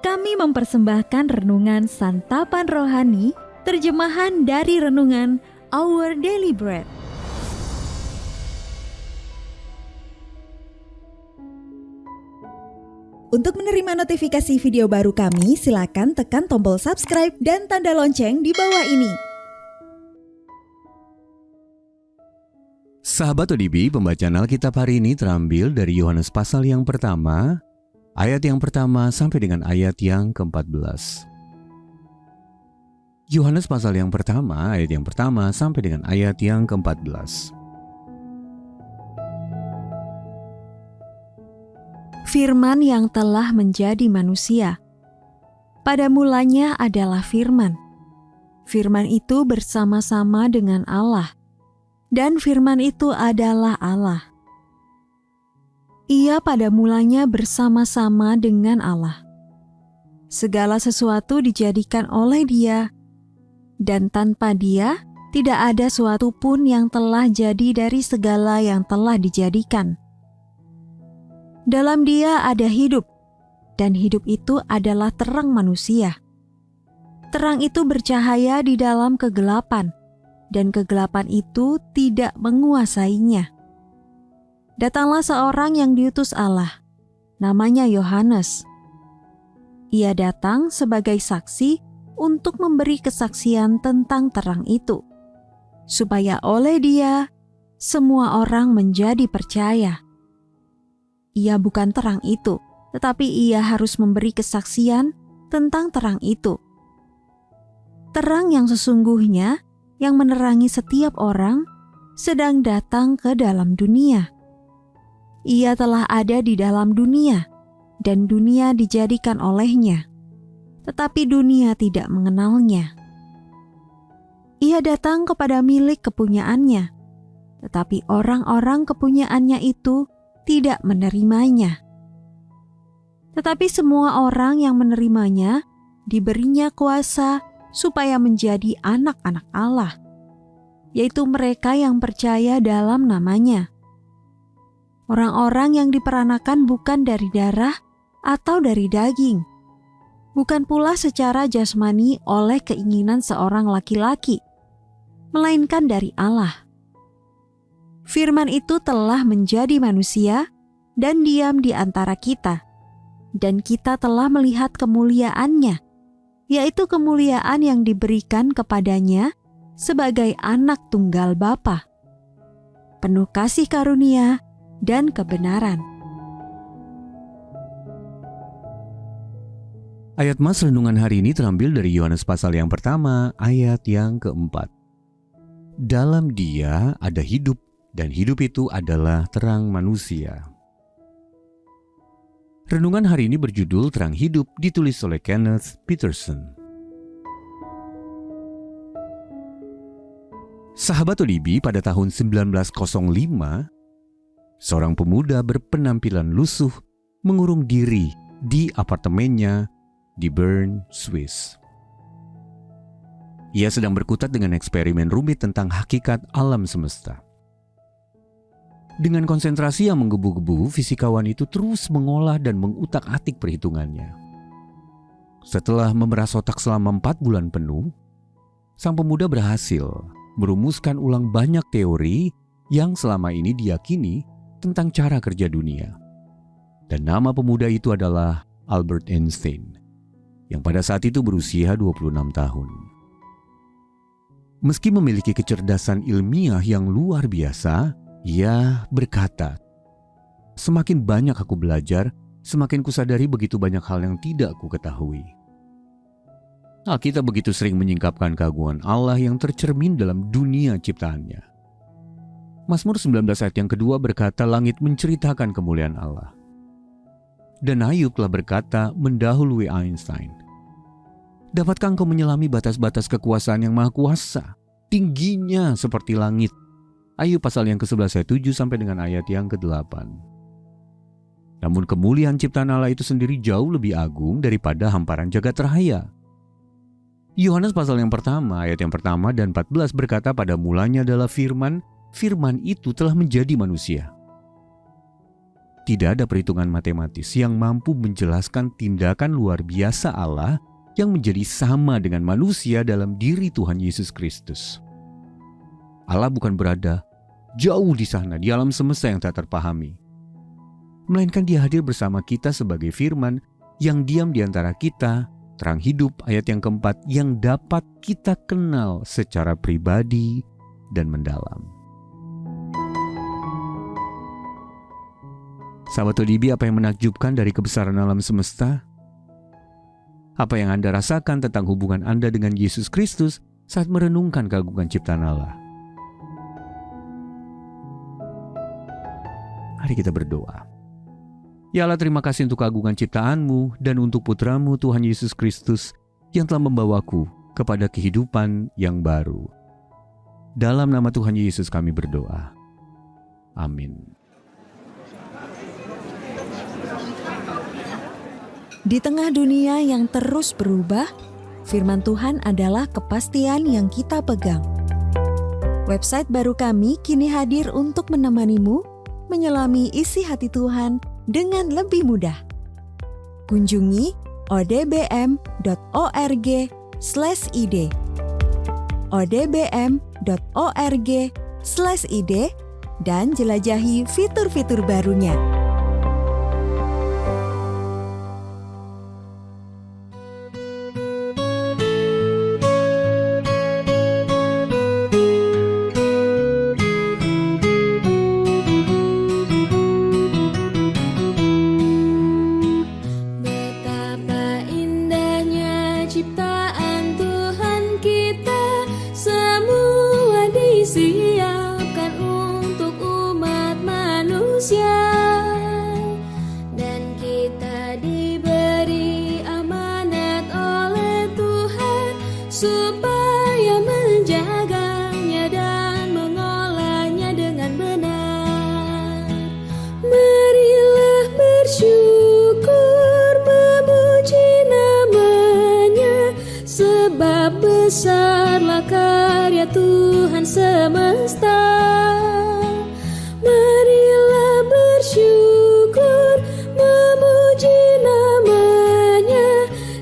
Kami mempersembahkan renungan Santapan Rohani, terjemahan dari renungan Our Daily Bread. Untuk menerima notifikasi video baru kami, silakan tekan tombol subscribe dan tanda lonceng di bawah ini. Sahabat ODB, pembacaan Alkitab hari ini terambil dari Yohanes pasal yang pertama, ayat yang pertama sampai dengan ayat yang ke-14. Yohanes pasal yang pertama, ayat yang pertama sampai dengan ayat yang ke-14. Firman yang telah menjadi manusia. Pada mulanya adalah Firman. Firman itu bersama-sama dengan Allah, dan Firman itu adalah Allah. Ia pada mulanya bersama-sama dengan Allah. Segala sesuatu dijadikan oleh Dia, dan tanpa Dia tidak ada suatu pun yang telah jadi dari segala yang telah dijadikan. Dalam Dia ada hidup, dan hidup itu adalah terang manusia. Terang itu bercahaya di dalam kegelapan, dan kegelapan itu tidak menguasainya. Datanglah seorang yang diutus Allah, namanya Yohanes. Ia datang sebagai saksi untuk memberi kesaksian tentang terang itu, supaya oleh Dia semua orang menjadi percaya. Ia bukan terang itu, tetapi ia harus memberi kesaksian tentang terang itu. Terang yang sesungguhnya yang menerangi setiap orang sedang datang ke dalam dunia. Ia telah ada di dalam dunia, dan dunia dijadikan olehnya, tetapi dunia tidak mengenalnya. Ia datang kepada milik kepunyaannya, tetapi orang-orang kepunyaannya itu tidak menerimanya. Tetapi semua orang yang menerimanya diberinya kuasa supaya menjadi anak-anak Allah, yaitu mereka yang percaya dalam namanya. Orang-orang yang diperanakan bukan dari darah atau dari daging, bukan pula secara jasmani oleh keinginan seorang laki-laki, melainkan dari Allah. Firman itu telah menjadi manusia dan diam di antara kita, dan kita telah melihat kemuliaannya, yaitu kemuliaan yang diberikan kepadanya sebagai anak tunggal Bapa, penuh kasih karunia dan kebenaran. Ayat mas renungan hari ini terambil dari Yohanes pasal yang pertama, ayat yang ke-4. Dalam Dia ada hidup, dan hidup itu adalah terang manusia. Renungan hari ini berjudul Terang Hidup, ditulis oleh Kenneth Peterson. Sahabat ODB, pada tahun 1905, seorang pemuda berpenampilan lusuh mengurung diri di apartemennya di Bern, Swiss. Ia sedang berkutat dengan eksperimen rumit tentang hakikat alam semesta. Dengan konsentrasi yang menggebu-gebu, fisikawan itu terus mengolah dan mengutak-atik perhitungannya. Setelah memeras otak selama 4 bulan penuh, sang pemuda berhasil merumuskan ulang banyak teori yang selama ini diyakini tentang cara kerja dunia. Dan nama pemuda itu adalah Albert Einstein, yang pada saat itu berusia 26 tahun. Meski memiliki kecerdasan ilmiah yang luar biasa, ia berkata, "Semakin banyak aku belajar, semakin kusadari begitu banyak hal yang tidak ku ketahui." Alkitab begitu sering menyingkapkan keagungan Allah yang tercermin dalam dunia ciptaannya. Mazmur 19 ayat yang kedua berkata, "Langit menceritakan kemuliaan Allah." Dan Ayub telah berkata mendahului Einstein, "Dapatkah engkau menyelami batas-batas kekuasaan yang maha kuasa, tingginya seperti langit?" Ayub pasal yang ke-11 ayat 7 sampai dengan ayat yang ke-8. Namun kemuliaan ciptaan Allah itu sendiri jauh lebih agung daripada hamparan jagat raya. Yohanes pasal yang pertama, ayat yang pertama dan 14 berkata, "Pada mulanya adalah Firman, Firman itu telah menjadi manusia." Tidak ada perhitungan matematis yang mampu menjelaskan tindakan luar biasa Allah yang menjadi sama dengan manusia dalam diri Tuhan Yesus Kristus. Allah bukan berada jauh di sana di alam semesta yang tak terpahami, melainkan Dia hadir bersama kita sebagai firman yang diam di antara kita, terang hidup ayat yang keempat yang dapat kita kenal secara pribadi dan mendalam. Sahabat ODB, apa yang menakjubkan dari kebesaran alam semesta? Apa yang Anda rasakan tentang hubungan Anda dengan Yesus Kristus saat merenungkan keagungan ciptaan Allah? Mari kita berdoa. Ya Allah, terima kasih untuk keagungan ciptaan-Mu dan untuk putra-Mu Tuhan Yesus Kristus yang telah membawaku kepada kehidupan yang baru. Dalam nama Tuhan Yesus kami berdoa. Amin. Di tengah dunia yang terus berubah, firman Tuhan adalah kepastian yang kita pegang. Website baru kami kini hadir untuk menemanimu menyelami isi hati Tuhan dengan lebih mudah. Kunjungi odbm.org/id odbm.org/id dan jelajahi fitur-fitur barunya. Siapkan untuk umat manusia, dan kita diberi amanat oleh Tuhan supaya menjaganya dan mengolahnya dengan benar. Marilah bersyukur memuji namanya, sebab besarlah karya Tuhan semesta. Marilah bersyukur memuji namanya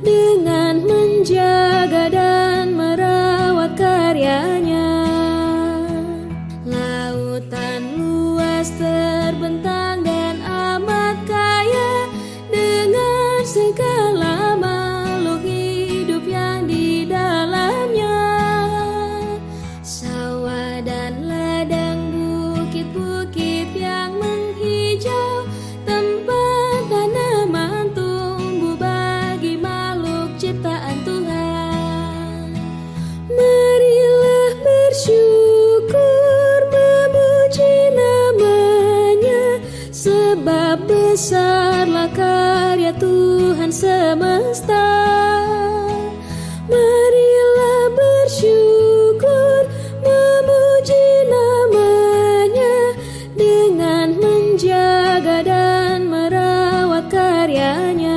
dengan menjaga dan merawat karyanya. Lautan luas terbentang dan amat kaya dengan segala makhluk hidup yang di dalamnya. Sawah dan ladang, bukit-bukit yang menghijau, tempat tanaman tumbuh bagi makhluk ciptaan Tuhan. Marilah bersyukur memuji namanya, sebab besarlah karya Tuhan semesta. Marilah bersyukur memuji namanya dengan menjaga dan merawat karyanya.